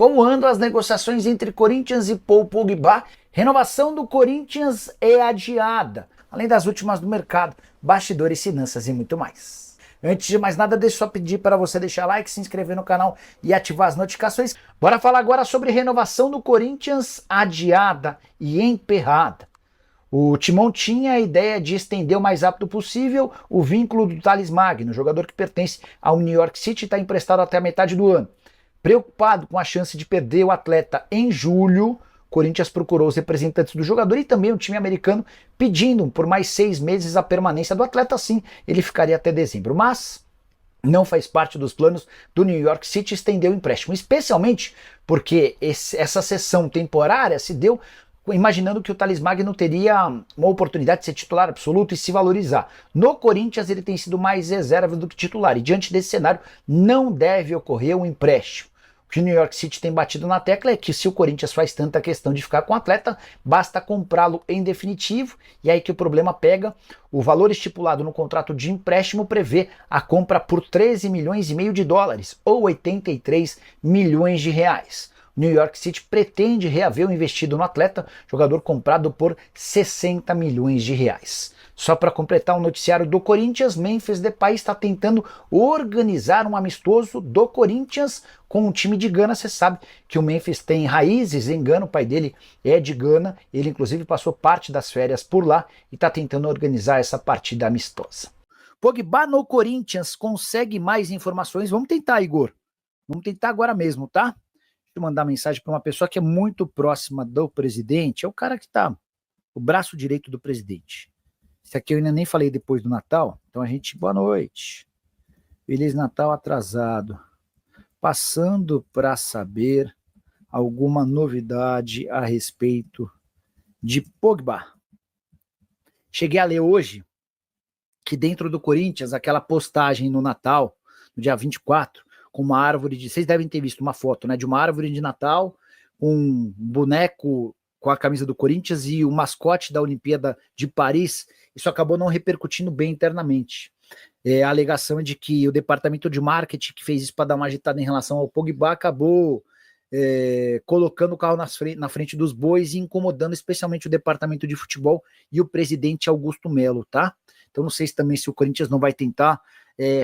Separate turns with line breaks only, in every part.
Como andam as negociações entre Corinthians e Paul Pogba? Renovação do Corinthians é adiada, além das últimas do mercado, bastidores, finanças e muito mais. Antes de mais nada, deixa eu só pedir para você deixar like, se inscrever no canal e ativar as notificações. Bora falar agora sobre renovação do Corinthians adiada e emperrada. O Timão tinha a ideia de estender o mais rápido possível o vínculo do Thales Magno, jogador que pertence ao New York City e está emprestado até a metade do ano. Preocupado com a chance de perder o atleta em julho, o Corinthians procurou os representantes do jogador e também o time americano pedindo por mais 6 meses a permanência do atleta, assim ele ficaria até dezembro. Mas não faz parte dos planos do New York City estender o empréstimo, especialmente porque essa cessão temporária se deu imaginando que o Thales Magno teria uma oportunidade de ser titular absoluto e se valorizar. No Corinthians ele tem sido mais reserva do que titular e diante desse cenário não deve ocorrer um empréstimo. O que o New York City tem batido na tecla é que se o Corinthians faz tanta questão de ficar com o atleta, basta comprá-lo em definitivo, e aí que o problema pega. O valor estipulado no contrato de empréstimo prevê a compra por 13 milhões e meio de dólares, ou 83 milhões de reais. O New York City pretende reaver o investido no atleta, jogador comprado por 60 milhões de reais. Só para completar o noticiário do Corinthians, Memphis Depay está tentando organizar um amistoso do Corinthians com o time de Gana. Você sabe que o Memphis tem raízes em Gana, o pai dele é de Gana, ele inclusive passou parte das férias por lá e está tentando organizar essa partida amistosa. Pogba no Corinthians consegue mais informações? Vamos tentar, Igor. Vamos tentar agora mesmo, tá? Deixa eu mandar mensagem para uma pessoa que é muito próxima do presidente, é o cara que está, o braço direito do presidente. Esse aqui eu ainda nem falei depois do Natal, então a gente, boa noite. Feliz Natal atrasado. Passando para saber alguma novidade a respeito de Pogba. Cheguei a ler hoje que dentro do Corinthians, aquela postagem no Natal, no dia 24, com uma árvore de... Vocês devem ter visto uma foto, né? De uma árvore de Natal, um boneco com a camisa do Corinthians e o mascote da Olimpíada de Paris. Isso acabou não repercutindo bem internamente. A alegação é de que o departamento de marketing que fez isso para dar uma agitada em relação ao Pogba acabou colocando o carro na frente dos bois e incomodando especialmente o departamento de futebol e o presidente Augusto Melo, tá? Então não sei se o Corinthians não vai tentar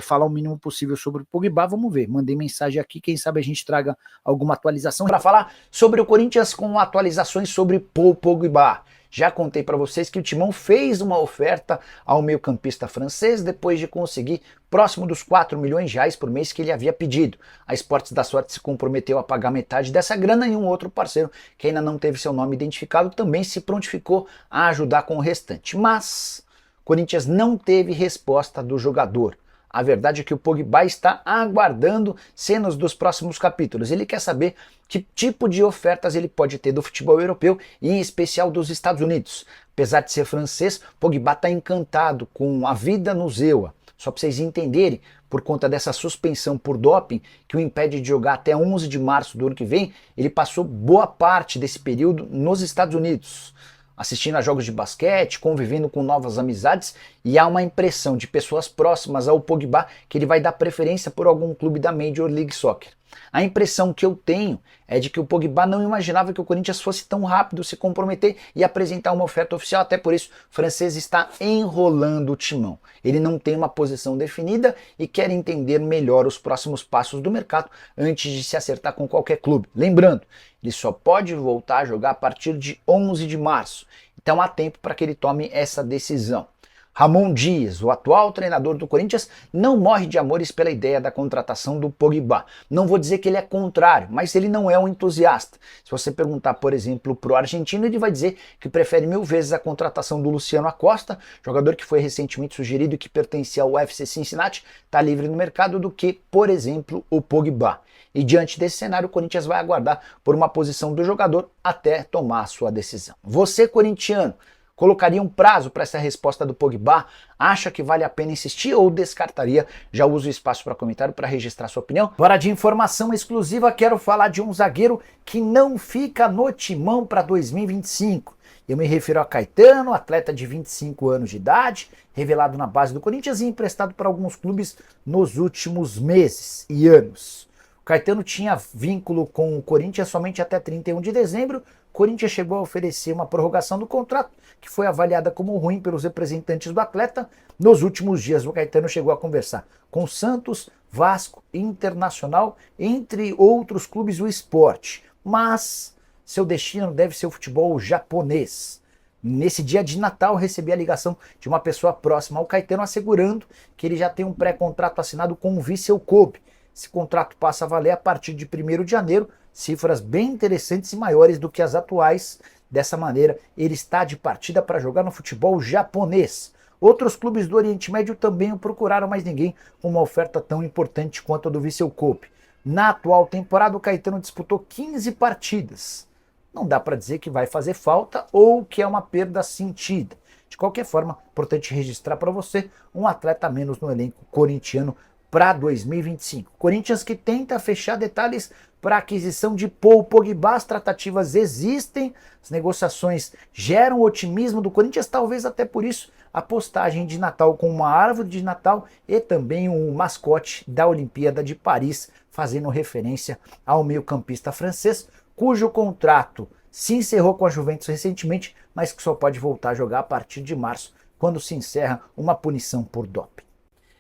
falar o mínimo possível sobre o Pogba, vamos ver. Mandei mensagem aqui, quem sabe a gente traga alguma atualização para falar sobre o Corinthians com atualizações sobre Paul Pogba. Já contei para vocês que o Timão fez uma oferta ao meio-campista francês depois de conseguir próximo dos 4 milhões de reais por mês que ele havia pedido. A Esportes da Sorte se comprometeu a pagar metade dessa grana e um outro parceiro, que ainda não teve seu nome identificado, também se prontificou a ajudar com o restante. Mas o Corinthians não teve resposta do jogador. A verdade é que o Pogba está aguardando cenas dos próximos capítulos. Ele quer saber que tipo de ofertas ele pode ter do futebol europeu e em especial dos Estados Unidos. Apesar de ser francês, Pogba está encantado com a vida no Zewa. Só para vocês entenderem, por conta dessa suspensão por doping, que o impede de jogar até 11 de março do ano que vem, ele passou boa parte desse período nos Estados Unidos, assistindo a jogos de basquete, convivendo com novas amizades, e há uma impressão de pessoas próximas ao Pogba que ele vai dar preferência por algum clube da Major League Soccer. A impressão que eu tenho é de que o Pogba não imaginava que o Corinthians fosse tão rápido se comprometer e apresentar uma oferta oficial, até por isso o francês está enrolando o Timão. Ele não tem uma posição definida e quer entender melhor os próximos passos do mercado antes de se acertar com qualquer clube. Lembrando, ele só pode voltar a jogar a partir de 11 de março, então há tempo para que ele tome essa decisão. Ramon Dias, o atual treinador do Corinthians, não morre de amores pela ideia da contratação do Pogba. Não vou dizer que ele é contrário, mas ele não é um entusiasta. Se você perguntar, por exemplo, para o argentino, ele vai dizer que prefere 1000 vezes a contratação do Luciano Acosta, jogador que foi recentemente sugerido e que pertencia ao FC Cincinnati, está livre no mercado, do que, por exemplo, o Pogba. E diante desse cenário, o Corinthians vai aguardar por uma posição do jogador até tomar a sua decisão. Você, corintiano, colocaria um prazo para essa resposta do Pogba? Acha que vale a pena insistir ou descartaria? Já uso o espaço para comentário para registrar sua opinião. Bora de informação exclusiva, quero falar de um zagueiro que não fica no Timão para 2025. Eu me refiro a Caetano, atleta de 25 anos de idade, revelado na base do Corinthians e emprestado para alguns clubes nos últimos meses e anos. Caetano tinha vínculo com o Corinthians somente até 31 de dezembro. O Corinthians chegou a oferecer uma prorrogação do contrato, que foi avaliada como ruim pelos representantes do atleta. Nos últimos dias, o Caetano chegou a conversar com Santos, Vasco, Internacional, entre outros clubes do esporte. Mas seu destino deve ser o futebol japonês. Nesse dia de Natal, recebi a ligação de uma pessoa próxima ao Caetano assegurando que ele já tem um pré-contrato assinado com o Vissel Kobe. Esse contrato passa a valer a partir de 1º de janeiro, cifras bem interessantes e maiores do que as atuais. Dessa maneira, ele está de partida para jogar no futebol japonês. Outros clubes do Oriente Médio também o procuraram, mas ninguém com uma oferta tão importante quanto a do Vissel Kobe. Na atual temporada, o Caetano disputou 15 partidas. Não dá para dizer que vai fazer falta ou que é uma perda sentida. De qualquer forma, importante registrar para você um atleta a menos no elenco corintiano para 2025. Corinthians que tenta fechar detalhes para a aquisição de Paul Pogba. As tratativas existem, as negociações geram otimismo do Corinthians, talvez até por isso a postagem de Natal com uma árvore de Natal e também um mascote da Olimpíada de Paris, fazendo referência ao meio-campista francês, cujo contrato se encerrou com a Juventus recentemente, mas que só pode voltar a jogar a partir de março, quando se encerra uma punição por doping.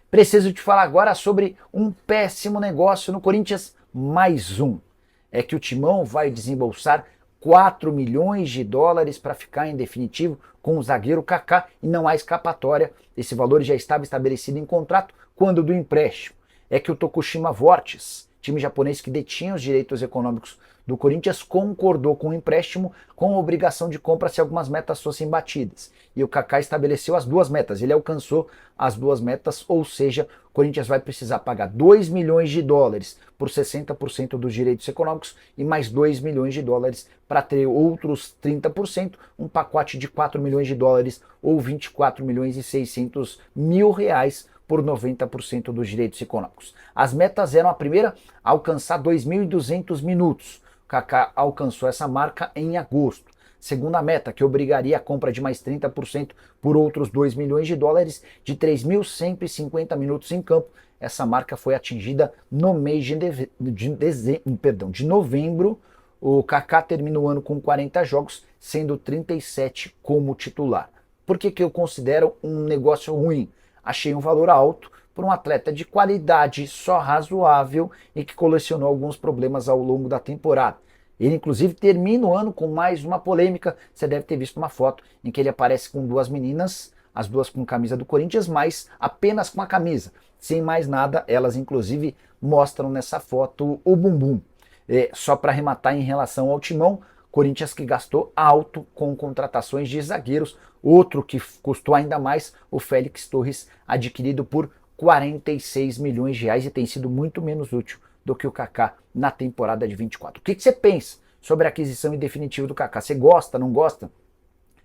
Preciso te falar agora sobre um péssimo negócio no Corinthians, mais um. É que o Timão vai desembolsar 4 milhões de dólares para ficar em definitivo com o zagueiro Kaká e não há escapatória. Esse valor já estava estabelecido em contrato quando do empréstimo. É que o Tokushima Vortis, time japonês que detinha os direitos econômicos do Corinthians, concordou com o empréstimo com a obrigação de compra se algumas metas fossem batidas. E o Kaká estabeleceu as 2 metas, ele alcançou as 2 metas, ou seja, o Corinthians vai precisar pagar 2 milhões de dólares por 60% dos direitos econômicos e mais 2 milhões de dólares para ter outros 30%, um pacote de 4 milhões de dólares ou 24 milhões e 600 mil reais por 90% dos direitos econômicos. As metas eram: a primeira, alcançar 2.200 minutos. O Kaká alcançou essa marca em agosto. Segunda meta, que obrigaria a compra de mais 30% por outros 2 milhões de dólares, de 3.150 minutos em campo. Essa marca foi atingida no mês de novembro. O Kaká termina o ano com 40 jogos, sendo 37 como titular. Por que eu considero um negócio ruim? Achei um valor alto para um atleta de qualidade só razoável e que colecionou alguns problemas ao longo da temporada. Ele inclusive termina o ano com mais uma polêmica. Você deve ter visto uma foto em que ele aparece com 2 meninas, as 2 com camisa do Corinthians, mas apenas com a camisa, sem mais nada. Elas inclusive mostram nessa foto o bumbum. Só para arrematar em relação ao Timão, Corinthians que gastou alto com contratações de zagueiros. Outro que custou ainda mais, o Félix Torres, adquirido por 46 milhões de reais e tem sido muito menos útil do que o Kaká na temporada de 24. O que você pensa sobre a aquisição em definitivo do Kaká? Você gosta, não gosta?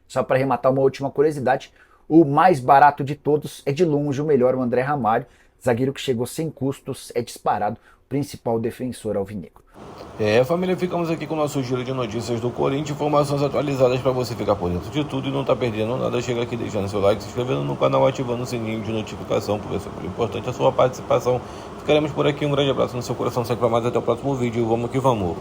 Só para arrematar uma última curiosidade, o mais barato de todos é de longe o melhor, o André Ramalho, zagueiro que chegou sem custos, é disparado o principal defensor alvinegro.
Família, ficamos aqui com o nosso giro de notícias do Corinthians, informações atualizadas para você ficar por dentro de tudo e não tá perdendo nada. Chega aqui deixando seu like, se inscrevendo no canal, ativando o sininho de notificação, porque é super importante a sua participação. Ficaremos por aqui, um grande abraço no seu coração, sempre mais, até o próximo vídeo, vamos que vamos!